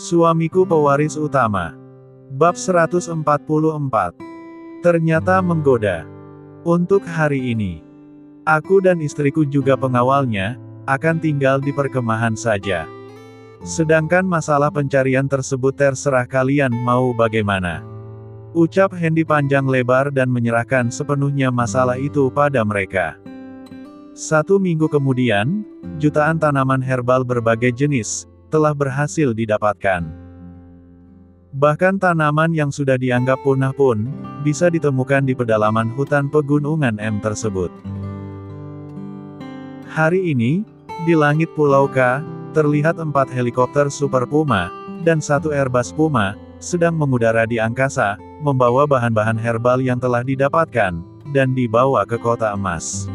Suamiku pewaris utama. Bab 144. Ternyata menggoda. Untuk hari ini, aku dan istriku juga pengawalnya, akan tinggal di perkemahan saja. Sedangkan masalah pencarian tersebut terserah kalian mau bagaimana. Ucap Hendy panjang lebar dan menyerahkan sepenuhnya masalah itu pada mereka. 1 minggu kemudian, jutaan tanaman herbal berbagai jenis telah berhasil didapatkan. Bahkan tanaman yang sudah dianggap punah pun bisa ditemukan di pedalaman hutan pegunungan M tersebut. Hari ini, di langit Pulau K, terlihat 4 helikopter Super Puma dan 1 Airbus Puma sedang mengudara di angkasa, membawa bahan-bahan herbal yang telah didapatkan dan dibawa ke Kota Emas.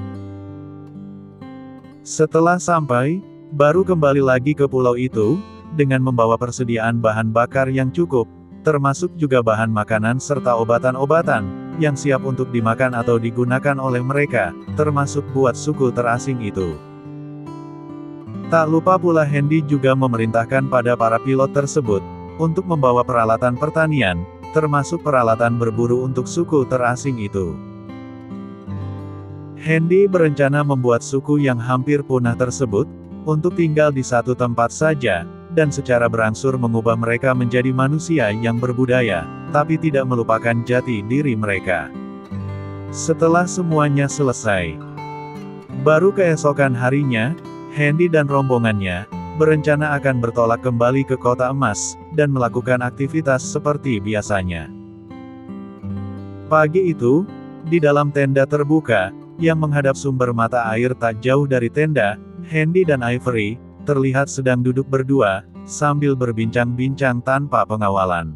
Setelah sampai, baru kembali lagi ke pulau itu, dengan membawa persediaan bahan bakar yang cukup, termasuk juga bahan makanan serta obatan-obatan, yang siap untuk dimakan atau digunakan oleh mereka, termasuk buat suku terasing itu. Tak lupa pula Hendy juga memerintahkan pada para pilot tersebut, untuk membawa peralatan pertanian, termasuk peralatan berburu untuk suku terasing itu. Hendy berencana membuat suku yang hampir punah tersebut, untuk tinggal di satu tempat saja, dan secara berangsur mengubah mereka menjadi manusia yang berbudaya, tapi tidak melupakan jati diri mereka. Setelah semuanya selesai, baru keesokan harinya, Hendy dan rombongannya, berencana akan bertolak kembali ke Kota Emas, dan melakukan aktivitas seperti biasanya. Pagi itu, di dalam tenda terbuka, yang menghadap sumber mata air tak jauh dari tenda, Hendy dan Ivory, terlihat sedang duduk berdua, sambil berbincang-bincang tanpa pengawalan.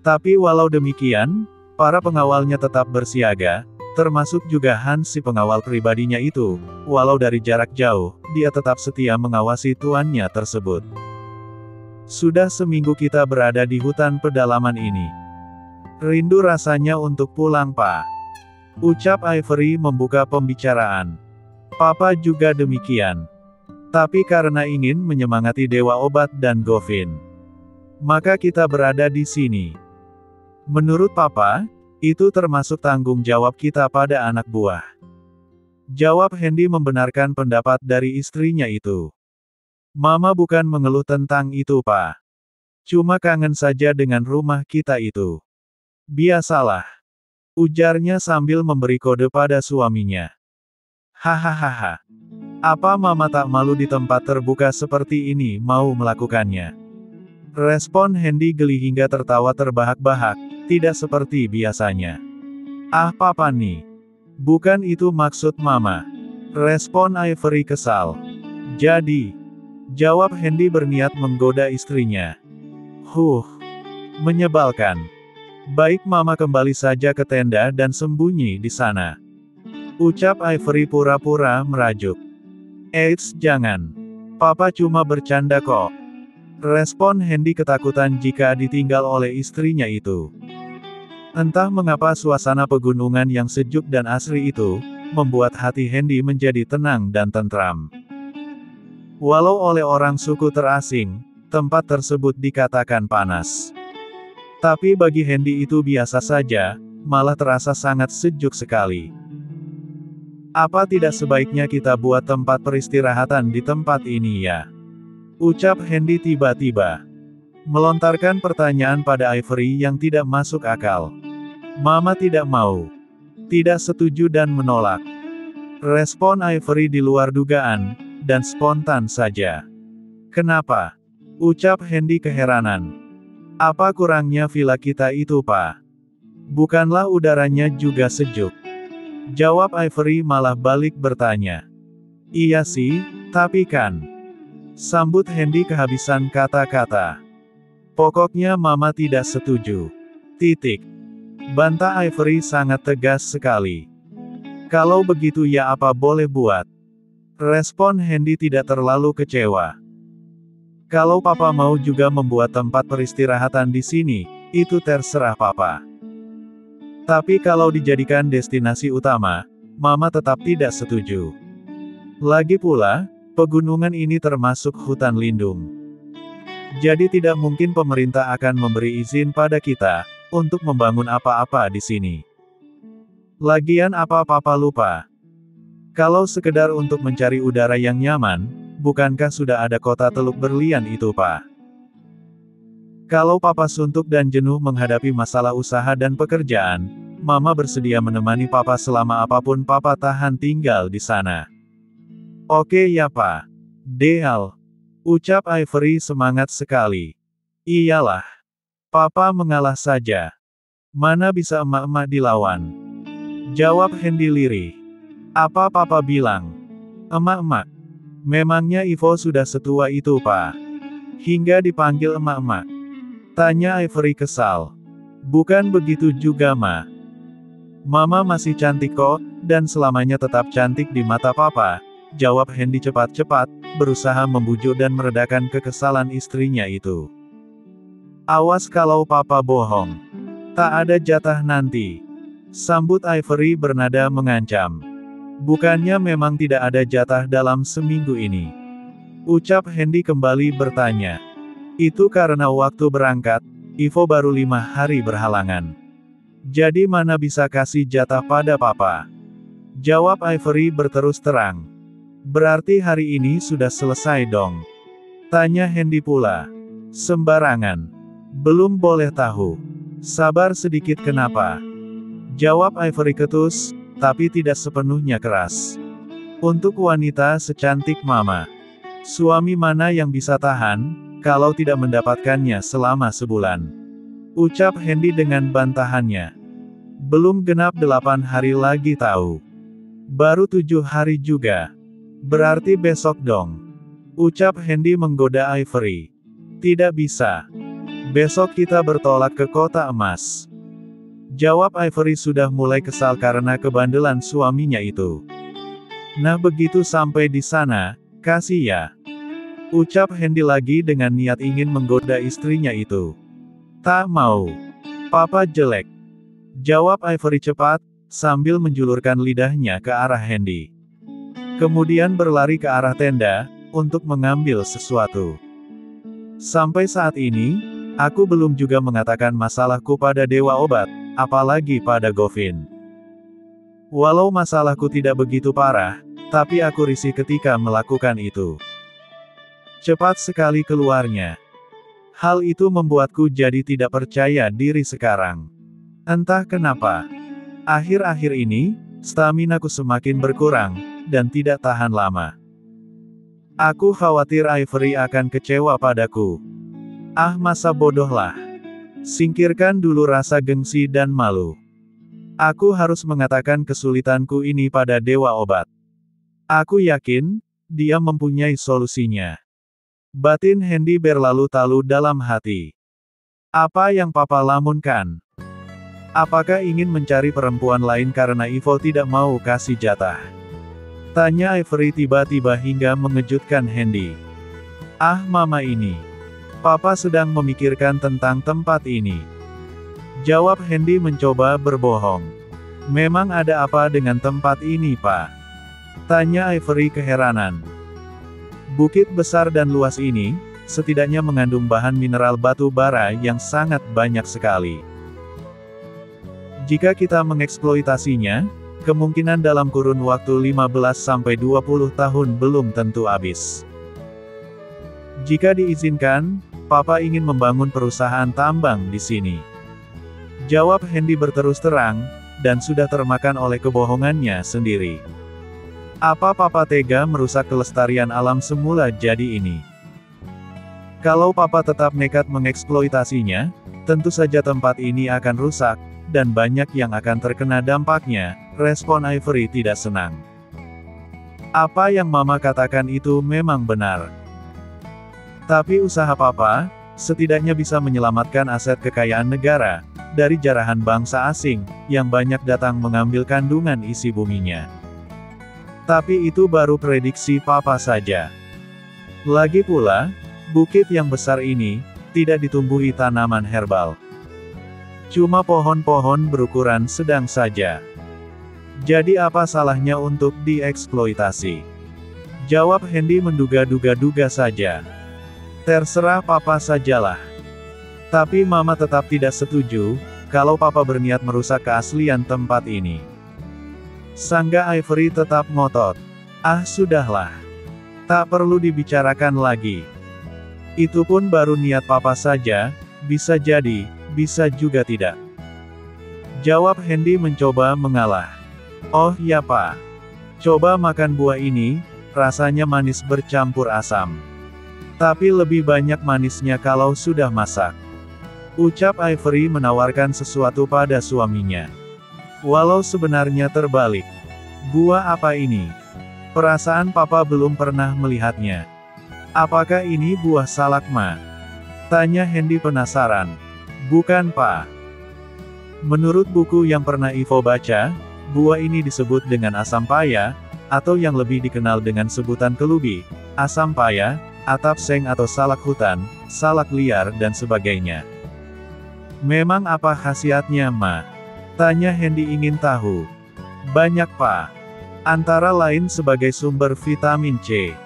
Tapi walau demikian, para pengawalnya tetap bersiaga, termasuk juga Hans si pengawal pribadinya itu, walau dari jarak jauh, dia tetap setia mengawasi tuannya tersebut. Sudah seminggu kita berada di hutan pedalaman ini. Rindu rasanya untuk pulang, Pak. Ucap Ivory membuka pembicaraan. Papa juga demikian. Tapi karena ingin menyemangati Dewa Obat dan Govin, maka kita berada di sini. Menurut Papa, itu termasuk tanggung jawab kita pada anak buah. Jawab Hendy membenarkan pendapat dari istrinya itu. Mama bukan mengeluh tentang itu, Pak. Cuma kangen saja dengan rumah kita itu. Biasalah. Ujarnya sambil memberi kode pada suaminya. Hahaha. Apa mama tak malu di tempat terbuka seperti ini mau melakukannya? Respon Hendy geli hingga tertawa terbahak-bahak, tidak seperti biasanya. Ah papa nih. Bukan itu maksud mama. Respon Ivory kesal. Jadi, jawab Hendy berniat menggoda istrinya. Menyebalkan. Baik mama kembali saja ke tenda dan sembunyi di sana. Ucap Ivory pura-pura merajuk. Eits, jangan. Papa cuma bercanda kok. Respon Hendy ketakutan jika ditinggal oleh istrinya itu. Entah mengapa suasana pegunungan yang sejuk dan asri itu, membuat hati Hendy menjadi tenang dan tentram. Walau oleh orang suku terasing, tempat tersebut dikatakan panas. Tapi bagi Hendy itu biasa saja, malah terasa sangat sejuk sekali. Apa tidak sebaiknya kita buat tempat peristirahatan di tempat ini ya? Ucap Hendy tiba-tiba. Melontarkan pertanyaan pada Ivory yang tidak masuk akal. Mama tidak mau. Tidak setuju dan menolak. Respon Ivory di luar dugaan, dan spontan saja. Kenapa? Ucap Hendy keheranan. Apa kurangnya villa kita itu, Pak? Bukanlah udaranya juga sejuk? Jawab Ivory malah balik bertanya. Iya sih, tapi kan. Sambut Hendy kehabisan kata-kata. Pokoknya mama tidak setuju. Titik. Bantah Ivory sangat tegas sekali. Kalau begitu ya apa boleh buat? Respon Hendy tidak terlalu kecewa. Kalau papa mau juga membuat tempat peristirahatan di sini, itu terserah papa. Tapi kalau dijadikan destinasi utama, mama tetap tidak setuju. Lagi pula, pegunungan ini termasuk hutan lindung. Jadi tidak mungkin pemerintah akan memberi izin pada kita untuk membangun apa-apa di sini. Lagian apa papa lupa? Kalau sekedar untuk mencari udara yang nyaman, bukankah sudah ada kota Teluk Berlian itu, Pak? Kalau papa suntuk dan jenuh menghadapi masalah usaha dan pekerjaan, mama bersedia menemani papa selama apapun papa tahan tinggal di sana. Oke ya, Pak. Deal. Ucap Ivory semangat sekali. Iyalah. Papa mengalah saja. Mana bisa emak-emak dilawan? Jawab Hendy lirih. Apa papa bilang? Emak-emak. Memangnya Ivo sudah setua itu, Pak? Hingga dipanggil emak-emak. Tanya Ivory kesal. Bukan begitu juga, Ma. Mama masih cantik kok, dan selamanya tetap cantik di mata papa. Jawab Hendy cepat-cepat, berusaha membujuk dan meredakan kekesalan istrinya itu. Awas kalau papa bohong. Tak ada jatah nanti. Sambut Ivory bernada mengancam. Bukannya memang tidak ada jatah dalam seminggu ini? Ucap Hendy kembali bertanya. Itu karena waktu berangkat, Ivo baru 5 hari berhalangan. Jadi mana bisa kasih jatah pada papa? Jawab Ivory berterus terang. Berarti hari ini sudah selesai dong? Tanya Hendy pula. Sembarangan. Belum boleh tahu. Sabar sedikit kenapa? Jawab Ivory ketus, tapi tidak sepenuhnya keras. Untuk wanita secantik mama, suami mana yang bisa tahan, kalau tidak mendapatkannya selama sebulan? Ucap Hendy dengan bantahannya. Belum genap 8 hari lagi tahu. Baru 7 hari juga. Berarti besok dong. Ucap Hendy menggoda Ivory. Tidak bisa. Besok kita bertolak ke kota emas. Jawab Ivory sudah mulai kesal karena kebandelan suaminya itu. Nah begitu sampai di sana, kasih ya. Ucap Hendy lagi dengan niat ingin menggoda istrinya itu. Tak mau. Papa jelek. Jawab Ivory cepat, sambil menjulurkan lidahnya ke arah Hendy. Kemudian berlari ke arah tenda, untuk mengambil sesuatu. Sampai saat ini, aku belum juga mengatakan masalahku pada Dewa Obat, apalagi pada Govin. Walau masalahku tidak begitu parah, tapi aku risih ketika melakukan itu. Cepat sekali keluarnya. Hal itu membuatku jadi tidak percaya diri sekarang. Entah kenapa. Akhir-akhir ini, staminaku semakin berkurang, dan tidak tahan lama. Aku khawatir Ivory akan kecewa padaku. Ah masa bodohlah. Singkirkan dulu rasa gengsi dan malu. Aku harus mengatakan kesulitanku ini pada Dewa Obat. Aku yakin, dia mempunyai solusinya. Batin Hendy berlalu-lalu dalam hati. Apa yang papa lamunkan? Apakah ingin mencari perempuan lain karena Ivo tidak mau kasih jatah? Tanya Ivory tiba-tiba hingga mengejutkan Hendy. Ah mama ini. Papa sedang memikirkan tentang tempat ini. Jawab Hendy mencoba berbohong. Memang ada apa dengan tempat ini, Pak? Tanya Ivory keheranan. Bukit besar dan luas ini, setidaknya mengandung bahan mineral batu bara yang sangat banyak sekali. Jika kita mengeksploitasinya, kemungkinan dalam kurun waktu 15-20 tahun belum tentu habis. Jika diizinkan, Papa ingin membangun perusahaan tambang di sini. Jawab Hendy berterus terang, dan sudah termakan oleh kebohongannya sendiri. Apa Papa tega merusak kelestarian alam semula jadi ini? Kalau Papa tetap nekat mengeksploitasinya, tentu saja tempat ini akan rusak, dan banyak yang akan terkena dampaknya, respon Ivory tidak senang. Apa yang Mama katakan itu memang benar. Tapi usaha Papa, setidaknya bisa menyelamatkan aset kekayaan negara, dari jarahan bangsa asing, yang banyak datang mengambil kandungan isi buminya. Tapi itu baru prediksi Papa saja. Lagi pula, bukit yang besar ini, tidak ditumbuhi tanaman herbal. Cuma pohon-pohon berukuran sedang saja. Jadi apa salahnya untuk dieksploitasi? Jawab Hendy menduga-duga saja. Terserah papa sajalah. Tapi mama tetap tidak setuju, kalau papa berniat merusak keaslian tempat ini. Sangga Ivory tetap ngotot. Ah sudahlah. Tak perlu dibicarakan lagi. Itu pun baru niat papa saja, bisa jadi, bisa juga tidak. Jawab Hendy mencoba mengalah. Oh ya pak. Coba makan buah ini, rasanya manis bercampur asam. Tapi lebih banyak manisnya kalau sudah masak. Ucap Ivory menawarkan sesuatu pada suaminya. Walau sebenarnya terbalik. Buah apa ini? Perasaan papa belum pernah melihatnya. Apakah ini buah salak ma? Tanya Hendy penasaran. Bukan pak. Menurut buku yang pernah Ivo baca, buah ini disebut dengan asam paya, atau yang lebih dikenal dengan sebutan kelubi, asam paya, atap seng atau salak hutan, salak liar dan sebagainya. Memang apa khasiatnya ma? Tanya Hendy ingin tahu. Banyak pak. Antara lain sebagai sumber vitamin C.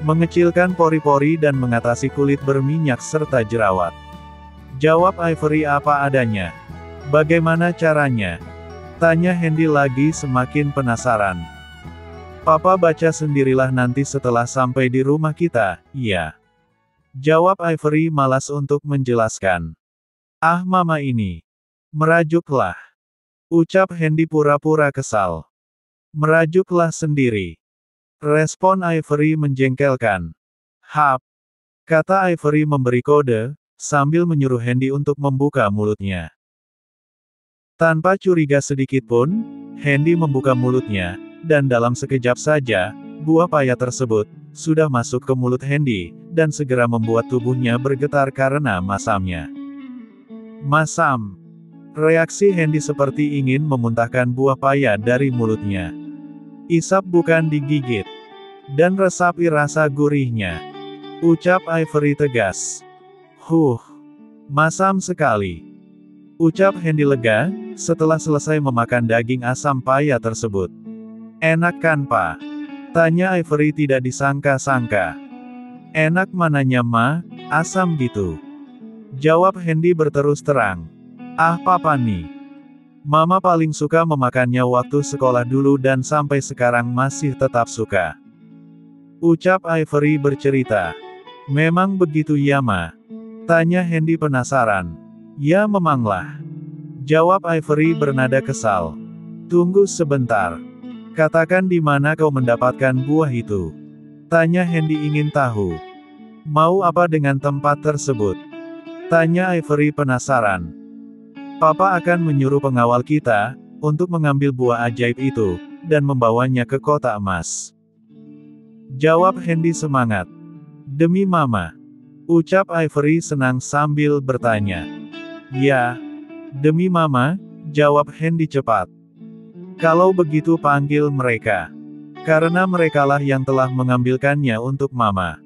Mengecilkan pori-pori dan mengatasi kulit berminyak serta jerawat. Jawab Ivory apa adanya. Bagaimana caranya? Tanya Hendy lagi semakin penasaran. Papa baca sendirilah nanti setelah sampai di rumah kita, iya. Jawab Ivory malas untuk menjelaskan. Ah mama ini. Merajuklah. Ucap Hendy pura-pura kesal. Merajuklah sendiri. Respon Ivory menjengkelkan. Hap. Kata Ivory memberi kode, sambil menyuruh Hendy untuk membuka mulutnya. Tanpa curiga sedikitpun, Hendy membuka mulutnya, dan dalam sekejap saja, buah paya tersebut, sudah masuk ke mulut Hendy, dan segera membuat tubuhnya bergetar karena masamnya. Masam. Reaksi Hendy seperti ingin memuntahkan buah paya dari mulutnya. Isap bukan digigit. Dan resapi rasa gurihnya. Ucap Ivory tegas. Masam sekali. Ucap Hendy lega, setelah selesai memakan daging asam paya tersebut. Enak kan pak? Tanya Ivory tidak disangka-sangka. Enak mananya ma, asam gitu. Jawab Hendy berterus terang. Ah papa nih. Mama paling suka memakannya waktu sekolah dulu dan sampai sekarang masih tetap suka. Ucap Ivory bercerita. Memang begitu ya ma? Tanya Hendy penasaran. Ya memanglah. Jawab Ivory bernada kesal. Tunggu sebentar. Katakan di mana kau mendapatkan buah itu. Tanya Hendy ingin tahu. Mau apa dengan tempat tersebut? Tanya Ivory penasaran. Papa akan menyuruh pengawal kita, untuk mengambil buah ajaib itu, dan membawanya ke kota emas. Jawab Hendy semangat. Demi mama. Ucap Ivory senang sambil bertanya. Ya. Demi mama, jawab Hendy cepat. Kalau begitu panggil mereka. Karena merekalah yang telah mengambilkannya untuk mama.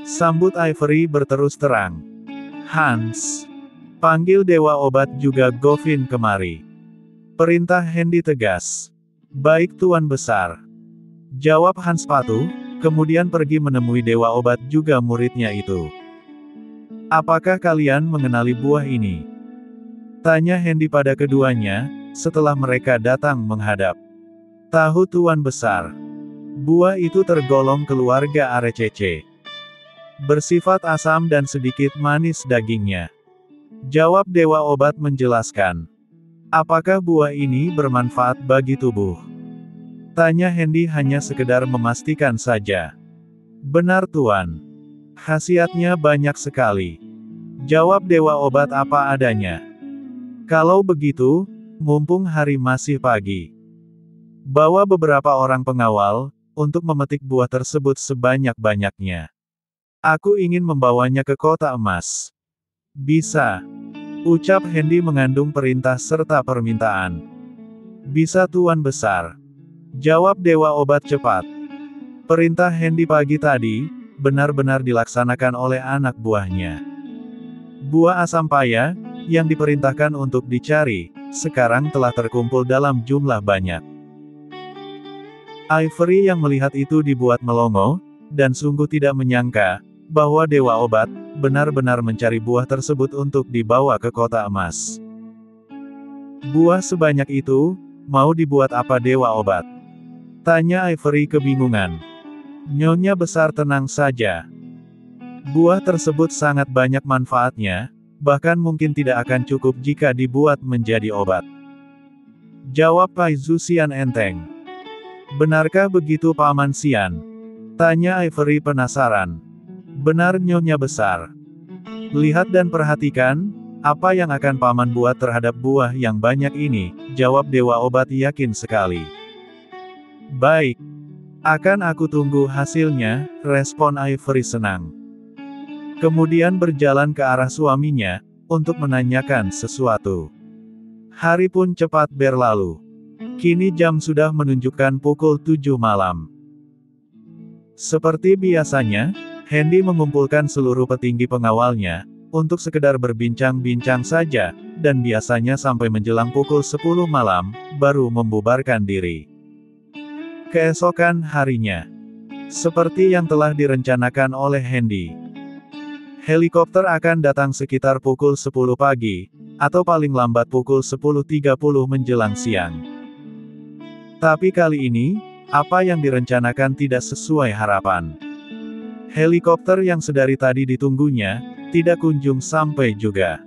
Sambut Ivory berterus terang. Hans. Panggil Dewa Obat juga Govin kemari. Perintah Hendy tegas. Baik Tuan Besar. Jawab Hans patuh, kemudian pergi menemui Dewa Obat juga muridnya itu. Apakah kalian mengenali buah ini? Tanya Hendy pada keduanya, setelah mereka datang menghadap. Tahu Tuan Besar. Buah itu tergolong keluarga Arecece. Bersifat asam dan sedikit manis dagingnya. Jawab Dewa Obat menjelaskan. Apakah buah ini bermanfaat bagi tubuh? Tanya Hendy hanya sekedar memastikan saja. Benar Tuan. Khasiatnya banyak sekali. Jawab Dewa Obat apa adanya. Kalau begitu, mumpung hari masih pagi. Bawa beberapa orang pengawal, untuk memetik buah tersebut sebanyak-banyaknya. Aku ingin membawanya ke kota emas. Bisa. Ucap Hendy mengandung perintah serta permintaan. Bisa Tuan Besar. Jawab Dewa Obat cepat. Perintah Hendy pagi tadi, benar-benar dilaksanakan oleh anak buahnya. Buah asam paya, yang diperintahkan untuk dicari, sekarang telah terkumpul dalam jumlah banyak. Ivory yang melihat itu dibuat melongo, dan sungguh tidak menyangka, bahwa Dewa Obat benar-benar mencari buah tersebut untuk dibawa ke kota emas. Buah sebanyak itu, mau dibuat apa Dewa Obat? Tanya Ivory kebingungan. Nyonya besar tenang saja. Buah tersebut sangat banyak manfaatnya, bahkan mungkin tidak akan cukup jika dibuat menjadi obat. Jawab Pai Zuxian enteng. Benarkah begitu Paman Xian? Tanya Ivory penasaran. Benar Nyonya besar. Lihat dan perhatikan, apa yang akan Paman buat terhadap buah yang banyak ini, jawab Dewa Obat yakin sekali. Baik. Akan aku tunggu hasilnya, respon Ivory senang. Kemudian berjalan ke arah suaminya, untuk menanyakan sesuatu. Hari pun cepat berlalu. Kini jam sudah menunjukkan pukul 7 malam. Seperti biasanya, Hendy mengumpulkan seluruh petinggi pengawalnya, untuk sekedar berbincang-bincang saja, dan biasanya sampai menjelang pukul 10 malam, baru membubarkan diri. Keesokan harinya. Seperti yang telah direncanakan oleh Hendy. Helikopter akan datang sekitar pukul 10 pagi, atau paling lambat pukul 10.30 menjelang siang. Tapi kali ini, apa yang direncanakan tidak sesuai harapan. Helikopter yang sedari tadi ditunggunya, tidak kunjung sampai juga.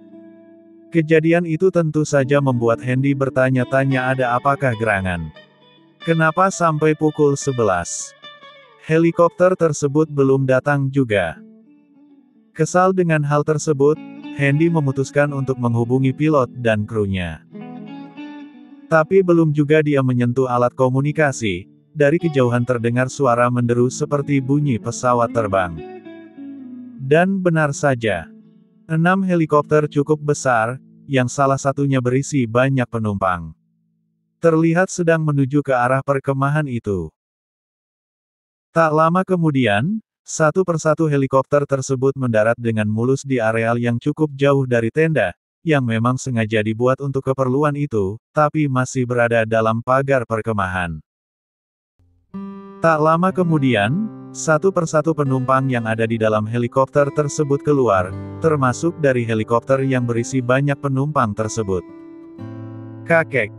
Kejadian itu tentu saja membuat Hendy bertanya-tanya ada apakah gerangan. Kenapa sampai pukul 11? Helikopter tersebut belum datang juga. Kesal dengan hal tersebut, Hendy memutuskan untuk menghubungi pilot dan krunya. Tapi belum juga dia menyentuh alat komunikasi, dari kejauhan terdengar suara menderu seperti bunyi pesawat terbang. Dan benar saja. 6 helikopter cukup besar, yang salah satunya berisi banyak penumpang. Terlihat sedang menuju ke arah perkemahan itu. Tak lama kemudian, satu persatu helikopter tersebut mendarat dengan mulus di areal yang cukup jauh dari tenda, yang memang sengaja dibuat untuk keperluan itu, tapi masih berada dalam pagar perkemahan. Tak lama kemudian, satu persatu penumpang yang ada di dalam helikopter tersebut keluar, termasuk dari helikopter yang berisi banyak penumpang tersebut. Kakek,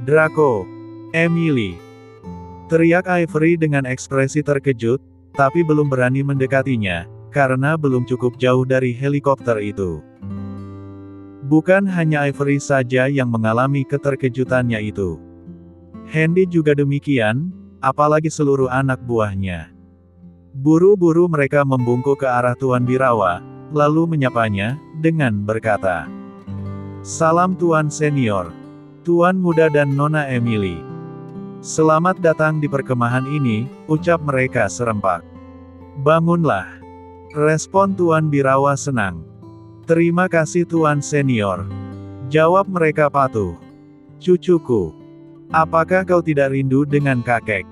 Draco, Emily, teriak Ivory dengan ekspresi terkejut, tapi belum berani mendekatinya, karena belum cukup jauh dari helikopter itu. Bukan hanya Ivory saja yang mengalami keterkejutannya itu. Hendy juga demikian, apalagi seluruh anak buahnya. Buru-buru mereka membungkuk ke arah Tuan Birawa, lalu menyapanya, dengan berkata, "Salam Tuan Senior, Tuan Muda dan Nona Emily. Selamat datang di perkemahan ini," ucap mereka serempak. "Bangunlah," respon Tuan Birawa senang. "Terima kasih Tuan Senior," jawab mereka patuh. "Cucuku, apakah kau tidak rindu dengan kakek?"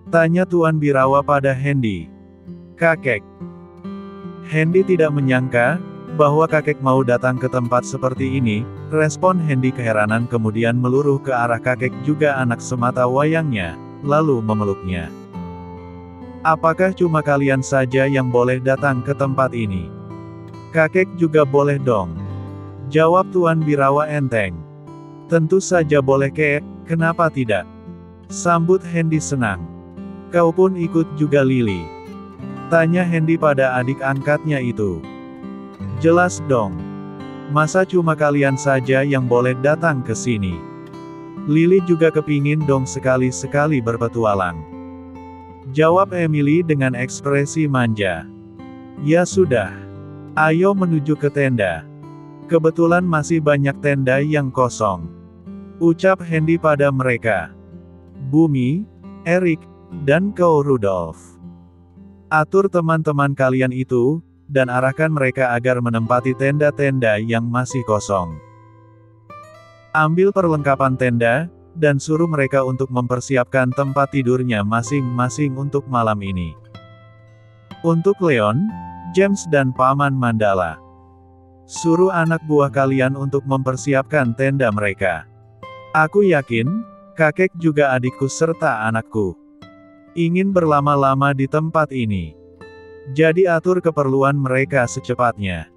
tanya Tuan Birawa pada Hendy. "Kakek." Hendy tidak menyangka, bahwa kakek mau datang ke tempat seperti ini, respon Hendy keheranan kemudian meluruh ke arah kakek juga anak semata wayangnya, lalu memeluknya. "Apakah cuma kalian saja yang boleh datang ke tempat ini? Kakek juga boleh dong," jawab Tuan Birawa enteng. "Tentu saja boleh kek, kenapa tidak?" sambut Hendy senang. "Kau pun ikut juga Lily?" tanya Hendy pada adik angkatnya itu. "Jelas dong. Masa cuma kalian saja yang boleh datang ke sini? Lily juga kepingin dong sekali-sekali berpetualang," jawab Emily dengan ekspresi manja. "Ya sudah. Ayo menuju ke tenda. Kebetulan masih banyak tenda yang kosong," ucap Hendy pada mereka. "Bumi, Eric, dan kau Rudolf. Atur teman-teman kalian itu, dan arahkan mereka agar menempati tenda-tenda yang masih kosong. Ambil perlengkapan tenda, dan suruh mereka untuk mempersiapkan tempat tidurnya masing-masing untuk malam ini. Untuk Leon, James dan Paman Mandala. Suruh anak buah kalian untuk mempersiapkan tenda mereka. Aku yakin, kakek juga adikku serta anakku ingin berlama-lama di tempat ini. Jadi atur keperluan mereka secepatnya.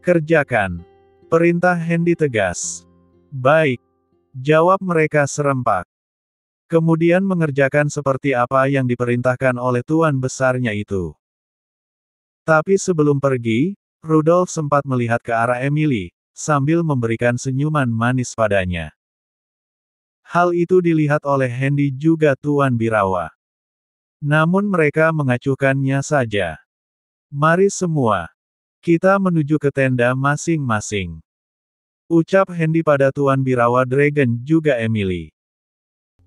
Kerjakan. Perintah Hendy tegas. Baik. Jawab mereka serempak. Kemudian mengerjakan seperti apa yang diperintahkan oleh tuan besarnya itu. Tapi sebelum pergi, Rudolf sempat melihat ke arah Emily, sambil memberikan senyuman manis padanya. Hal itu dilihat oleh Hendy juga Tuan Birawa. Namun mereka mengacuhkannya saja. Mari semua. Kita menuju ke tenda masing-masing. Ucap Hendy pada Tuan Birawa Dragon juga Emily.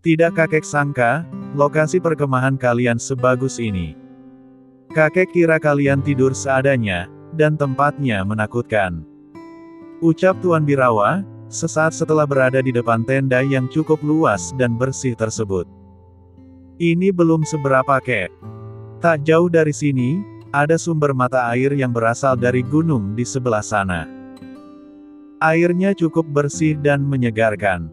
Tidak kakek sangka, lokasi perkemahan kalian sebagus ini. Kakek kira kalian tidur seadanya, dan tempatnya menakutkan. Ucap Tuan Birawa, sesaat setelah berada di depan tenda yang cukup luas dan bersih tersebut. Ini belum seberapa kek. Tak jauh dari sini, ada sumber mata air yang berasal dari gunung di sebelah sana. Airnya cukup bersih dan menyegarkan.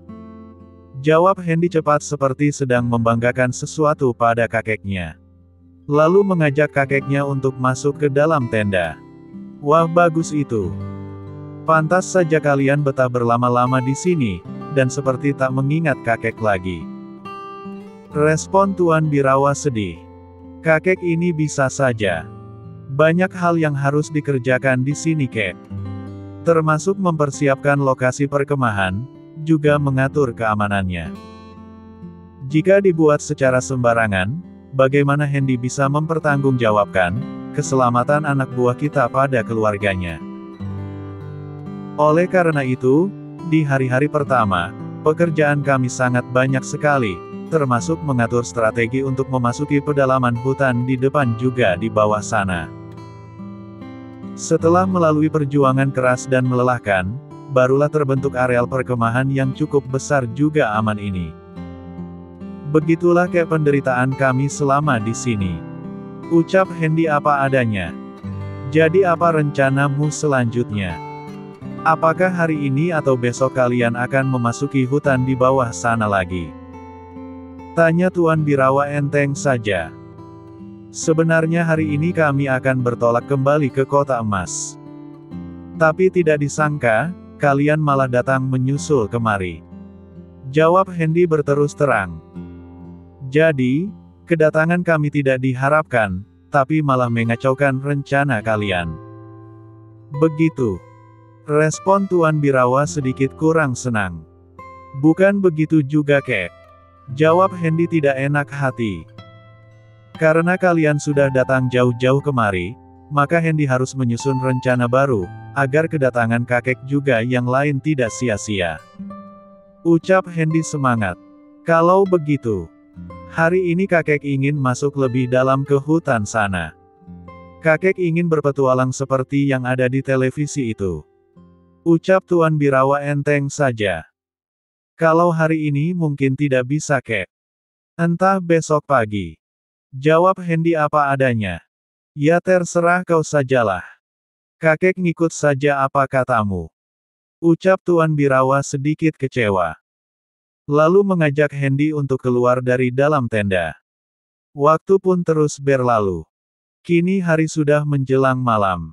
Jawab Hendy cepat seperti sedang membanggakan sesuatu pada kakeknya. Lalu mengajak kakeknya untuk masuk ke dalam tenda. Wah, bagus itu. Pantas saja kalian betah berlama-lama di sini, dan seperti tak mengingat kakek lagi. Respon Tuan Birawa sedih. Kakek ini bisa saja. Banyak hal yang harus dikerjakan di sini kek. Termasuk mempersiapkan lokasi perkemahan, juga mengatur keamanannya. Jika dibuat secara sembarangan, bagaimana Hendy bisa mempertanggungjawabkan keselamatan anak buah kita pada keluarganya? Oleh karena itu, di hari-hari pertama, pekerjaan kami sangat banyak sekali, termasuk mengatur strategi untuk memasuki pedalaman hutan di depan juga di bawah sana. Setelah melalui perjuangan keras dan melelahkan, barulah terbentuk areal perkemahan yang cukup besar juga aman ini. Begitulah kayak penderitaan kami selama di sini. Ucap Hendy apa adanya. Jadi apa rencanamu selanjutnya? Apakah hari ini atau besok kalian akan memasuki hutan di bawah sana lagi? Tanya Tuan Birawa enteng saja. Sebenarnya hari ini kami akan bertolak kembali ke Kota Emas. Tapi tidak disangka, kalian malah datang menyusul kemari. Jawab Hendy berterus terang. Jadi, kedatangan kami tidak diharapkan, tapi malah mengacaukan rencana kalian. Begitu. Respon Tuan Birawa sedikit kurang senang. Bukan begitu juga kek. Jawab Hendy tidak enak hati. Karena kalian sudah datang jauh-jauh kemari, maka Hendy harus menyusun rencana baru, agar kedatangan kakek juga yang lain tidak sia-sia. Ucap Hendy semangat. Kalau begitu, hari ini kakek ingin masuk lebih dalam ke hutan sana. Kakek ingin berpetualang seperti yang ada di televisi itu. Ucap Tuan Birawa enteng saja. Kalau hari ini mungkin tidak bisa kek. Entah besok pagi. Jawab Hendy apa adanya. Ya terserah kau sajalah. Kakek ngikut saja apa katamu. Ucap Tuan Birawa sedikit kecewa. Lalu mengajak Hendy untuk keluar dari dalam tenda. Waktu pun terus berlalu. Kini hari sudah menjelang malam.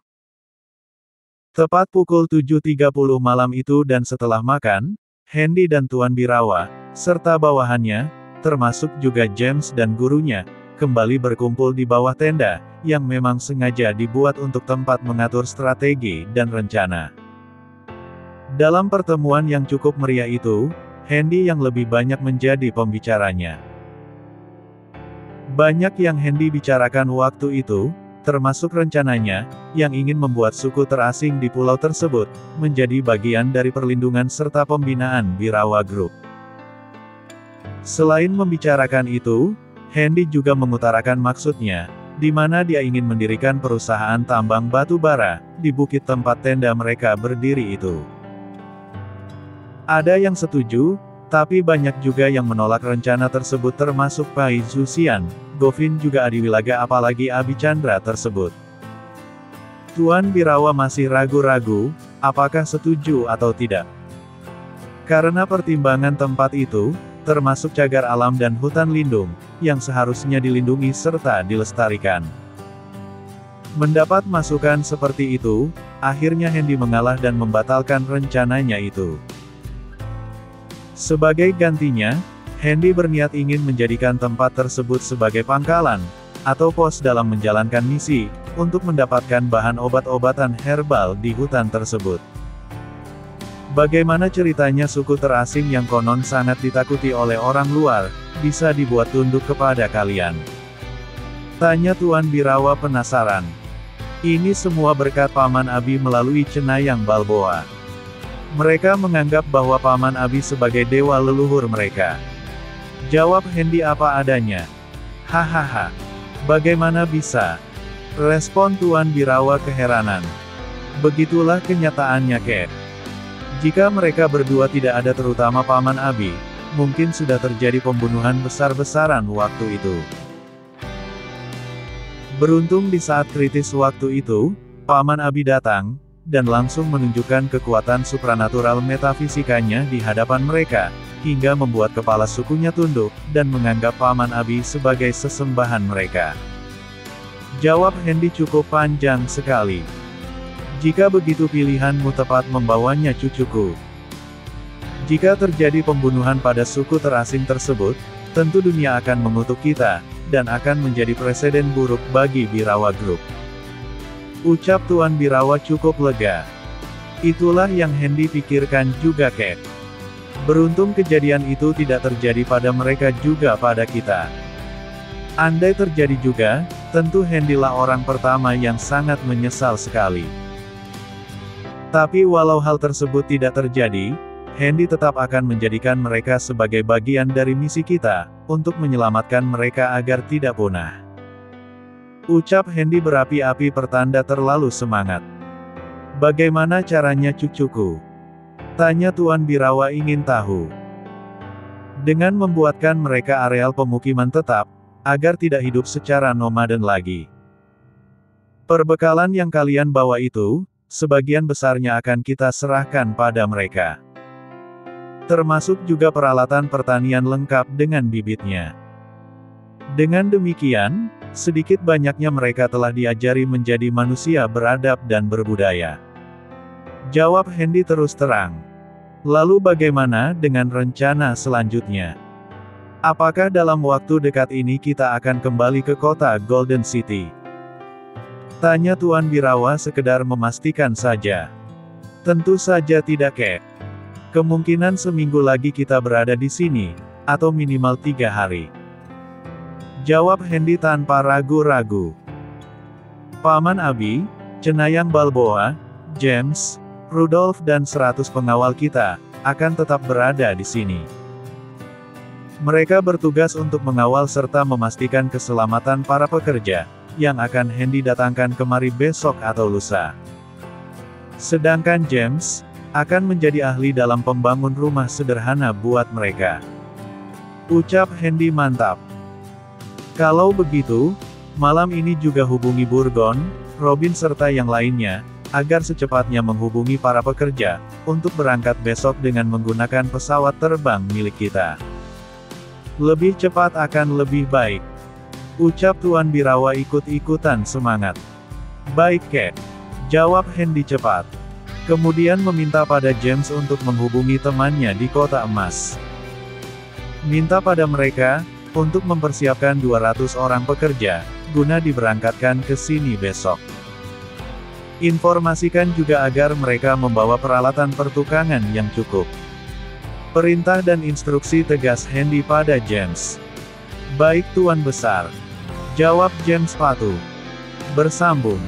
Tepat pukul 7.30 malam itu dan setelah makan, Hendy dan Tuan Birawa, serta bawahannya, termasuk juga James dan gurunya, kembali berkumpul di bawah tenda, yang memang sengaja dibuat untuk tempat mengatur strategi dan rencana. Dalam pertemuan yang cukup meriah itu, Hendy yang lebih banyak menjadi pembicaranya. Banyak yang Hendy bicarakan waktu itu, termasuk rencananya, yang ingin membuat suku terasing di pulau tersebut, menjadi bagian dari perlindungan serta pembinaan Birawa Group. Selain membicarakan itu, Hendy juga mengutarakan maksudnya, di mana dia ingin mendirikan perusahaan tambang batu bara, di bukit tempat tenda mereka berdiri itu. Ada yang setuju, tapi banyak juga yang menolak rencana tersebut termasuk Pai Zuxian, Govin juga Adiwilaga apalagi Abi Chandra tersebut. Tuan Birawa masih ragu-ragu, apakah setuju atau tidak. Karena pertimbangan tempat itu, termasuk cagar alam dan hutan lindung, yang seharusnya dilindungi serta dilestarikan. Mendapat masukan seperti itu, akhirnya Hendy mengalah dan membatalkan rencananya itu. Sebagai gantinya, Hendy berniat ingin menjadikan tempat tersebut sebagai pangkalan, atau pos dalam menjalankan misi, untuk mendapatkan bahan obat-obatan herbal di hutan tersebut. Bagaimana ceritanya suku terasing yang konon sangat ditakuti oleh orang luar, bisa dibuat tunduk kepada kalian? Tanya Tuan Birawa penasaran. Ini semua berkat Paman Abi melalui Cenayang Balboa. Mereka menganggap bahwa Paman Abi sebagai dewa leluhur mereka. Jawab Hendy apa adanya. Hahaha. Bagaimana bisa? Respon Tuan Birawa keheranan. Begitulah kenyataannya, Kek. Jika mereka berdua tidak ada terutama Paman Abi, mungkin sudah terjadi pembunuhan besar-besaran waktu itu. Beruntung di saat kritis waktu itu, Paman Abi datang, dan langsung menunjukkan kekuatan supranatural metafisikanya di hadapan mereka, hingga membuat kepala sukunya tunduk, dan menganggap Paman Abi sebagai sesembahan mereka. Jawab Hendy cukup panjang sekali. Jika begitu pilihanmu tepat membawanya cucuku. Jika terjadi pembunuhan pada suku terasing tersebut, tentu dunia akan mengutuk kita, dan akan menjadi presiden buruk bagi Birawa Group. Ucap Tuan Birawa cukup lega. Itulah yang Hendy pikirkan juga, Kek. Beruntung kejadian itu tidak terjadi pada mereka juga pada kita. Andai terjadi juga, tentu Hendy lah orang pertama yang sangat menyesal sekali. Tapi walau hal tersebut tidak terjadi, Hendy tetap akan menjadikan mereka sebagai bagian dari misi kita, untuk menyelamatkan mereka agar tidak punah. Ucap Hendy berapi-api pertanda terlalu semangat. Bagaimana caranya cucuku? Tanya Tuan Birawa ingin tahu. Dengan membuatkan mereka areal pemukiman tetap, agar tidak hidup secara nomaden lagi. Perbekalan yang kalian bawa itu, sebagian besarnya akan kita serahkan pada mereka. Termasuk juga peralatan pertanian lengkap dengan bibitnya. Dengan demikian, sedikit banyaknya mereka telah diajari menjadi manusia beradab dan berbudaya. Jawab Hendy terus terang. Lalu bagaimana dengan rencana selanjutnya? Apakah dalam waktu dekat ini kita akan kembali ke kota Golden City? Tanya Tuan Birawa sekedar memastikan saja. Tentu saja tidak, Kek. Kemungkinan seminggu lagi kita berada di sini, atau minimal 3 hari. Jawab Hendy tanpa ragu-ragu. Paman Abi, Cenayang Balboa, James, Rudolf dan 100 pengawal kita, akan tetap berada di sini. Mereka bertugas untuk mengawal serta memastikan keselamatan para pekerja, yang akan Hendy datangkan kemari besok atau lusa. Sedangkan James, akan menjadi ahli dalam pembangun rumah sederhana buat mereka. Ucap Hendy mantap. Kalau begitu, malam ini juga hubungi Burgon, Robin serta yang lainnya, agar secepatnya menghubungi para pekerja, untuk berangkat besok dengan menggunakan pesawat terbang milik kita. Lebih cepat akan lebih baik. Ucap Tuan Birawa ikut-ikutan semangat. Baik, Kek. Jawab Hendy cepat. Kemudian meminta pada James untuk menghubungi temannya di Kota Emas. Minta pada mereka, untuk mempersiapkan 200 orang pekerja, guna diberangkatkan ke sini besok. Informasikan juga agar mereka membawa peralatan pertukangan yang cukup. Perintah dan instruksi tegas Hendy pada James. Baik Tuan Besar. Jawab James patuh. Bersambung.